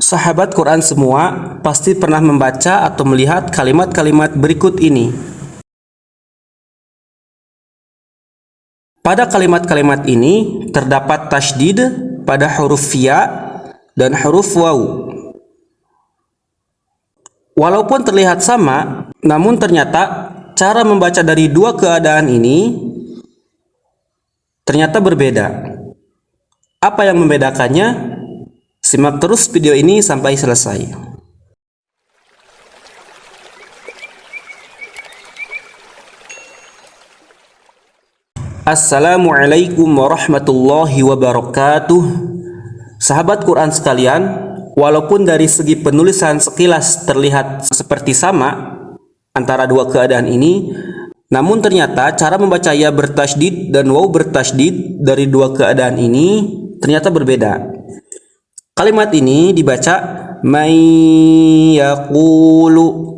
Sahabat Quran semua pasti pernah membaca atau melihat kalimat-kalimat berikut ini. Pada kalimat-kalimat ini terdapat tasydid pada huruf ya dan huruf waw. Walaupun terlihat sama, namun ternyata cara membaca dari dua keadaan ini ternyata berbeda. Apa yang membedakannya? Simak terus video ini sampai selesai. Assalamualaikum warahmatullahi wabarakatuh. Sahabat Quran sekalian, walaupun dari segi penulisan sekilas terlihat seperti sama antara dua keadaan ini, namun ternyata cara membaca ya bertasydid dan waw bertasydid dari dua keadaan ini ternyata berbeda. Kalimat ini dibaca may yaqulu,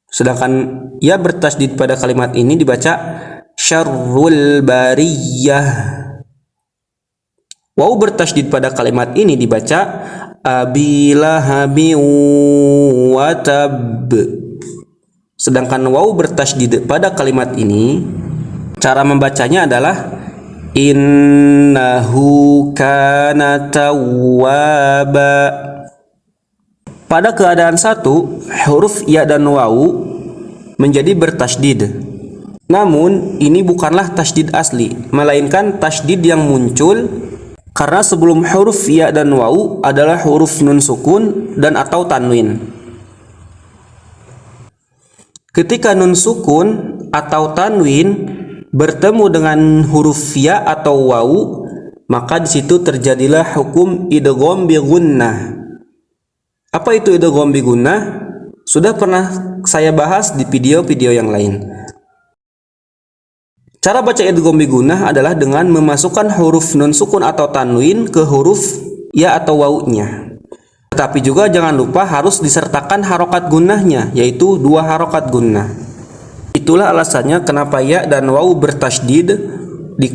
sedangkan ya bertasydid pada kalimat ini dibaca syarrul bariyah. Waw bertasydid pada kalimat ini dibaca abilahabi wa tab. Sedangkan waw bertasydid pada kalimat ini cara membacanya adalah innahu kana tawwaba. Pada keadaan satu, huruf ya dan waw menjadi bertasydid. Namun ini bukanlah tasydid asli, melainkan tasydid yang muncul karena sebelum huruf ya dan waw adalah huruf nun sukun dan atau tanwin. Ketika nun sukun atau tanwin bertemu dengan huruf ya atau waw, maka di situ terjadilah hukum idgham bi gunnah. Apa itu idgham bi gunnah? Sudah pernah saya bahas di video-video yang lain. Cara baca idgham bi gunnah adalah dengan memasukkan huruf nun sukun atau tanwin ke huruf ya atau waw-nya. Tetapi juga jangan lupa harus disertakan harokat gunnahnya, yaitu 2 harokat gunnah. Itulah alasannya kenapa ya dan waw bertasydid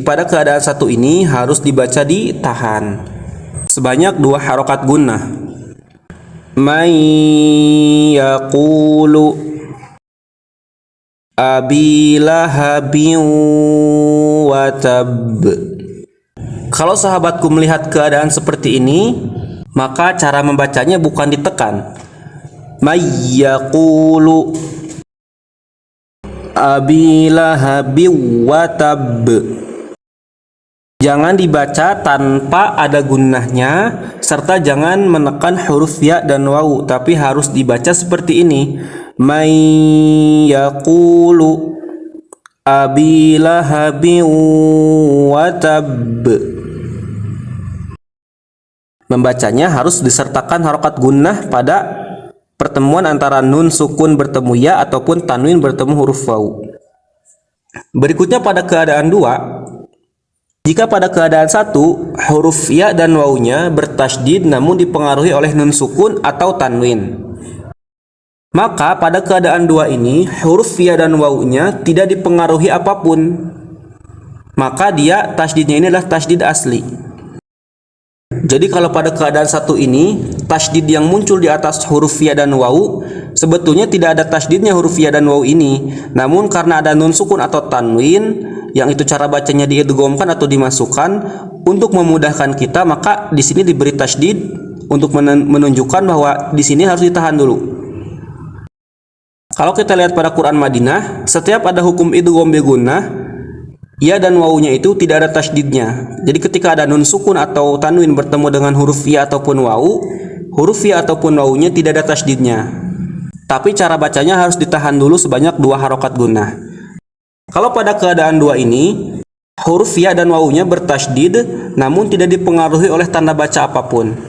pada keadaan satu ini harus dibaca ditahan sebanyak 2 harokat gunnah. May yaqulu abilahabin wa tab. Kalau sahabatku melihat keadaan seperti ini, maka cara membacanya bukan ditekan. May yaqulu abilahabi wa tab. Jangan dibaca tanpa ada gunnahnya, serta jangan menekan huruf ya dan waw, tapi harus dibaca seperti ini. May yaqulu abilahabi wa tab. Membacanya harus disertakan harokat gunnah pada pertemuan antara nun sukun bertemu ya ataupun tanwin bertemu huruf waw. Berikutnya pada keadaan 2, jika pada keadaan 1 huruf ya dan waw-nya bertasydid namun dipengaruhi oleh nun sukun atau tanwin, maka pada keadaan 2 ini huruf ya dan waw-nya tidak dipengaruhi apapun, maka dia tasydidnya ini adalah tasydid asli. Jadi kalau pada keadaan satu ini tasydid yang muncul di atas huruf ya dan waw sebetulnya tidak ada tasydidnya huruf ya dan waw ini, namun karena ada nun sukun atau tanwin yang itu cara bacanya diidghamkan atau dimasukkan untuk memudahkan kita, maka di sini diberi tasydid untuk menunjukkan bahwa di sini harus ditahan dulu. Kalau kita lihat pada Quran Madinah, setiap ada hukum idgham bi gunnah, ya dan waw-nya itu tidak ada tasydidnya. Jadi ketika ada nun sukun atau tanwin bertemu dengan huruf ya ataupun waw, huruf ya ataupun waw-nya tidak ada tasydidnya. Tapi cara bacanya harus ditahan dulu sebanyak 2 harokat gunnah. Kalau pada keadaan 2 ini, huruf ya dan waw-nya bertasydid namun tidak dipengaruhi oleh tanda baca apapun.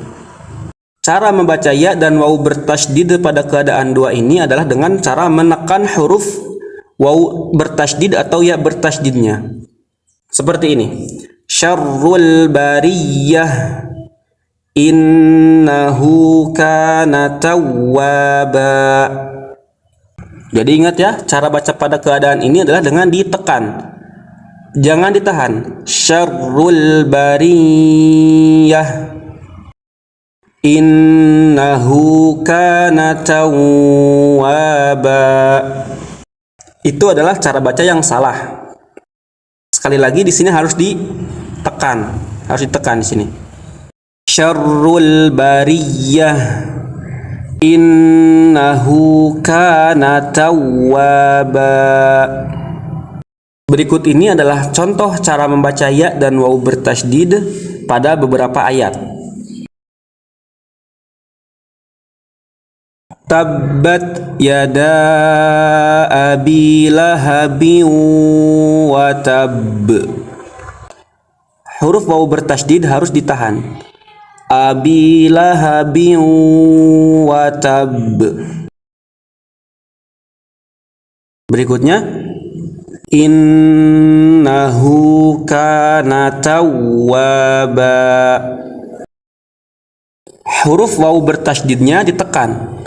Cara membaca ya dan waw bertasydid pada keadaan 2 ini adalah dengan cara menekan huruf waw bertasydid atau ya bertasydidnya. Seperti ini. Syarrul bariyah innahu kana tawwaba. Jadi ingat ya, cara baca pada keadaan ini adalah dengan ditekan. Jangan ditahan. Syarrul bariyah. Innahu kana tawwaba. Itu adalah cara baca yang salah. Sekali lagi di sini harus ditekan di sini. Syarrul bariyah innahu kana tawwaba. Berikut ini adalah contoh cara membaca ya dan waw bertasydid pada beberapa ayat. Tabbat yada abi lahabin wa tab. Huruf waw bertasydid harus ditahan. Abi lahabin wa tab. Berikutnya innahu kana tawwaba. Huruf waw bertasydidnya ditekan.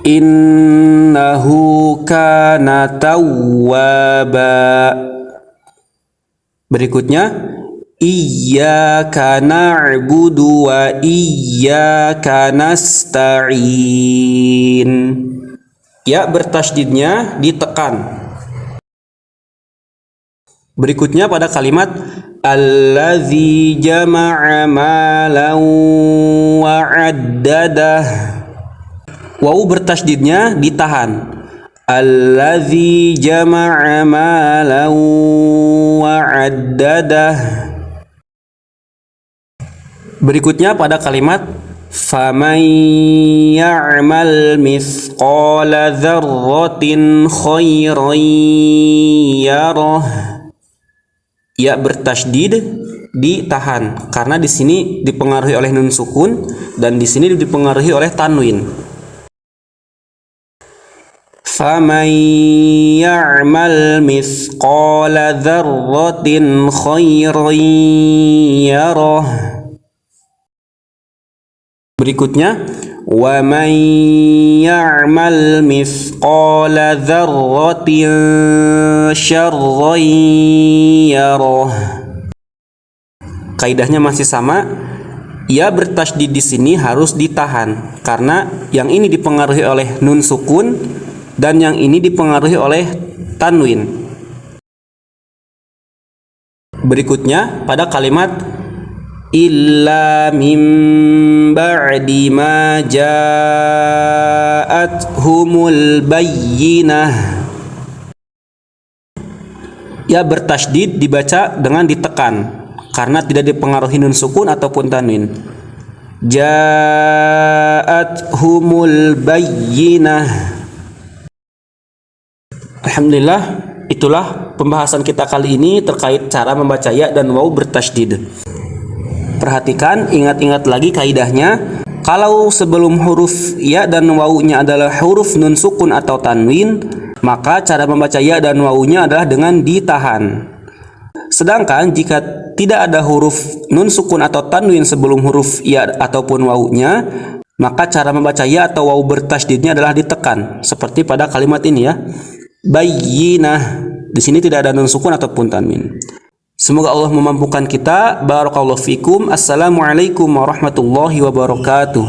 Innahu kana tawwaba. Berikutnya iyyaka na'budu wa iyyaka nasta'in. Ya bertasydidnya ditekan. Berikutnya pada kalimat allazi jama'a malan wa 'addadah. Waw bertasydidnya ditahan. Allazi jama'a malan wa 'addadah. Berikutnya pada kalimat faman ya'mal mithqala dzarratin khairan yarah. Ya bertasydid ditahan karena di sini dipengaruhi oleh nun sukun dan di sini dipengaruhi oleh tanwin. Faman ya'mal mithqala dzarratin khairan yarah. Berikutnya wa man ya'mal mithqala dzarratin syarran yarah. Kaidahnya masih sama. Ya bertasydid di sini harus ditahan karena yang ini dipengaruhi oleh nun sukun dan yang ini dipengaruhi oleh tanwin. Berikutnya pada kalimat illa mim ba'di ma ja'athumul bayyinah. Ya bertasydid dibaca dengan ditekan karena tidak dipengaruhi nun sukun ataupun tanwin. Ja'athumul bayyinah. Alhamdulillah, itulah pembahasan kita kali ini terkait cara membaca ya dan waw bertasydid. Perhatikan, ingat-ingat lagi kaidahnya. Kalau sebelum huruf ya dan wawunya adalah huruf nun sukun atau tanwin, maka cara membaca ya dan wawunya adalah dengan ditahan. Sedangkan jika tidak ada huruf nun sukun atau tanwin sebelum huruf ya ataupun wawunya, maka cara membaca ya atau waw bertasydidnya adalah ditekan, seperti pada kalimat ini ya. Bayyinah. Di sini tidak ada nun sukun ataupun tanwin. Semoga Allah memampukan kita. Barakallahu fikum. Assalamualaikum warahmatullahi wabarakatuh.